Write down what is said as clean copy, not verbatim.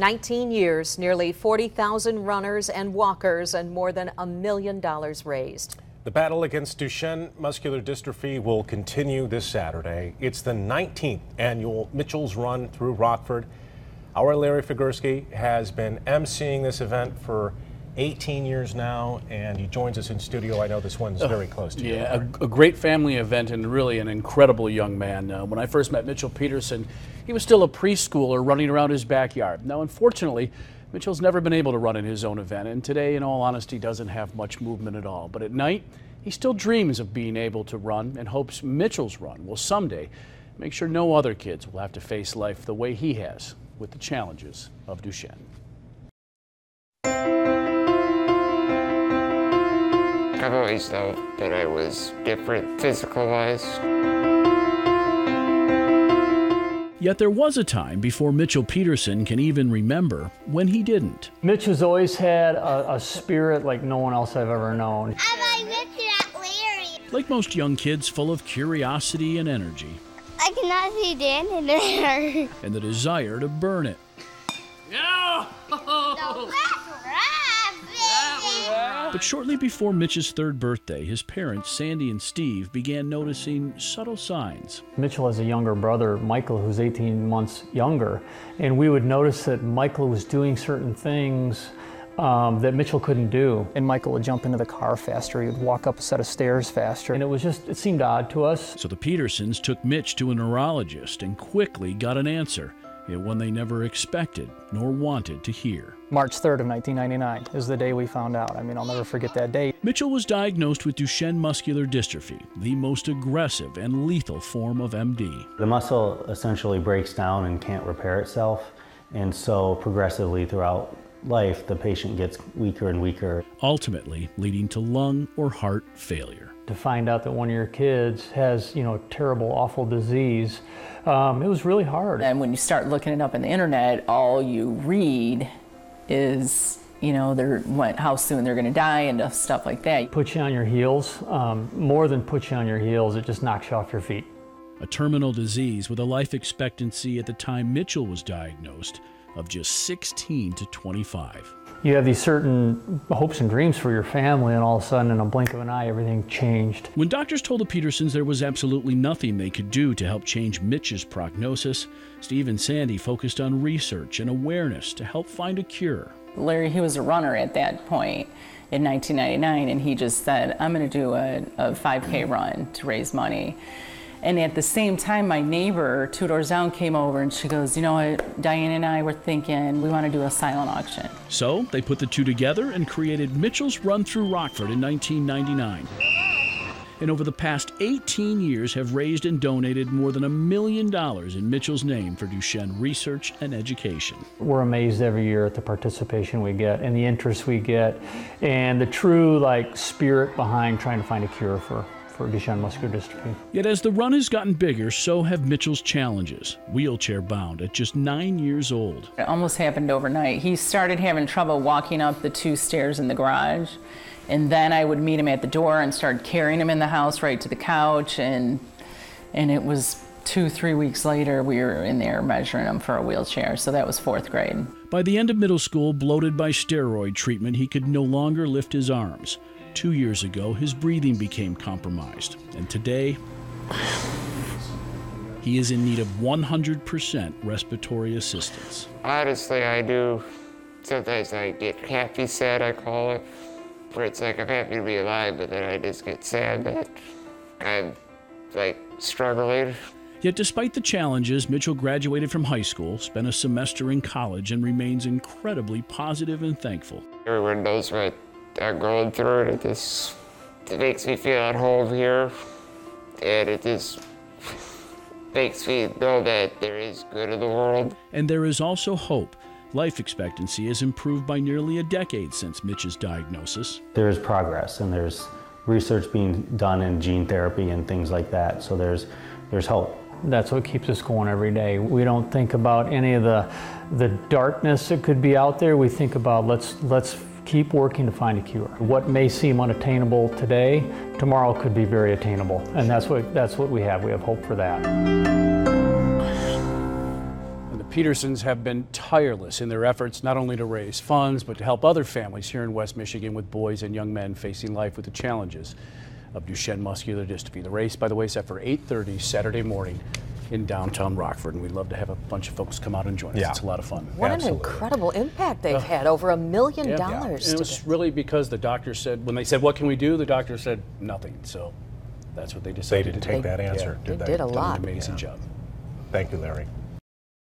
19 years, nearly 40,000 runners and walkers, and more than $1 million raised. The battle against Duchenne muscular dystrophy will continue this Saturday. It's the 19th annual Mitchell's Run through Rockford. Our Larry Figursky has been emceeing this event for 18 years now, and he joins us in studio. I know this one's very close to you. Yeah, a great family event and really an incredible young man. When I first met Mitchell Peterson, he was still a preschooler running around his backyard. Now, unfortunately, Mitchell's never been able to run in his own event, and today, in all honesty, doesn't have much movement at all. But at night, he still dreams of being able to run and hopes Mitchell's Run will someday make sure no other kids will have to face life the way he has with the challenges of Duchenne. I've always thought that I was different physical-wise. Yet there was a time before Mitchell Peterson can even remember when he didn't. Mitch has always had a spirit like no one else I've ever known. I like Mitch and Larry. Like most young kids, full of curiosity and energy. I cannot see Dan in there. And the desire to burn it. No! But shortly before Mitch's third birthday, his parents, Sandy and Steve, began noticing subtle signs. Mitchell has a younger brother, Michael, who's 18 months younger, and we would notice that Michael was doing certain things that Mitchell couldn't do. And Michael would jump into the car faster, he would walk up a set of stairs faster. And it seemed odd to us. So the Petersons took Mitch to a neurologist and quickly got an answer, one they never expected nor wanted to hear. March 3rd of 1999 is the day we found out. I mean, I'll never forget that day. Mitchell was diagnosed with Duchenne muscular dystrophy, the most aggressive and lethal form of MD. The muscle essentially breaks down and can't repair itself, and so progressively throughout life, the patient gets weaker and weaker. Ultimately leading to lung or heart failure. To find out that one of your kids has, terrible, awful disease, it was really hard. And when you start looking it up on the internet, all you read is, how soon they're going to die and stuff like that. Puts you on your heels. More than puts you on your heels, it just knocks you off your feet. A terminal disease with a life expectancy at the time Mitchell was diagnosed of just 16 to 25. You have these certain hopes and dreams for your family, and all of a sudden, in a blink of an eye, everything changed. When doctors told the Petersons there was absolutely nothing they could do to help change Mitch's prognosis, Steve and Sandy focused on research and awareness to help find a cure. Larry, he was a runner at that point in 1999, and he just said, I'm going to do a 5K run to raise money. And at the same time, my neighbor 2 doors down came over and she goes, you know what, Diane and I were thinking we want to do a silent auction. So they put the two together and created Mitchell's Run Through Rockford in 1999. And over the past 18 years have raised and donated more than $1 million in Mitchell's name for Duchenne research and education. We're amazed every year at the participation we get and the interest we get and the true spirit behind trying to find a cure for Dechenne muscular dystrophy. Yet as the run has gotten bigger, so have Mitchell's challenges. Wheelchair bound at just 9 years old. It almost happened overnight. He started having trouble walking up the 2 stairs in the garage, and then I would meet him at the door and start carrying him in the house right to the couch, and it was 2-3 weeks later we were in there measuring him for a wheelchair, so that was 4th grade. By the end of middle school, bloated by steroid treatment, he could no longer lift his arms. 2 years ago, his breathing became compromised, and today, he is in need of 100% respiratory assistance. Honestly, I do. Sometimes I get happy sad, I call it, where it's like I'm happy to be alive, but then I just get sad that I'm struggling. Yet despite the challenges, Mitchell graduated from high school, spent a semester in college, and remains incredibly positive and thankful. Everyone knows what I'm going through, and it makes me feel at home here, and it just makes me know that there is good in the world. And there is also hope. Life expectancy has improved by nearly a decade since Mitch's diagnosis. There is progress, and there's research being done in gene therapy and things like that, so there's hope. That's what keeps us going every day. We don't think about any of the darkness that could be out there. We think about let's keep working to find a cure. What may seem unattainable today, tomorrow could be very attainable, and that's what we have. We have hope for that. Petersons have been tireless in their efforts not only to raise funds, but to help other families here in West Michigan with boys and young men facing life with the challenges of Duchenne muscular dystrophy. The race, by the way, is set for 8:30 Saturday morning in downtown Rockford, and we'd love to have a bunch of folks come out and join us. It's a lot of fun. What an incredible impact they've had, over $1 million. And it was really because the doctor said, when they said, what can we do? The doctor said, nothing. So that's what they decided. They didn't take that answer, did they? They did a lot. Done an amazing job. Thank you, Larry.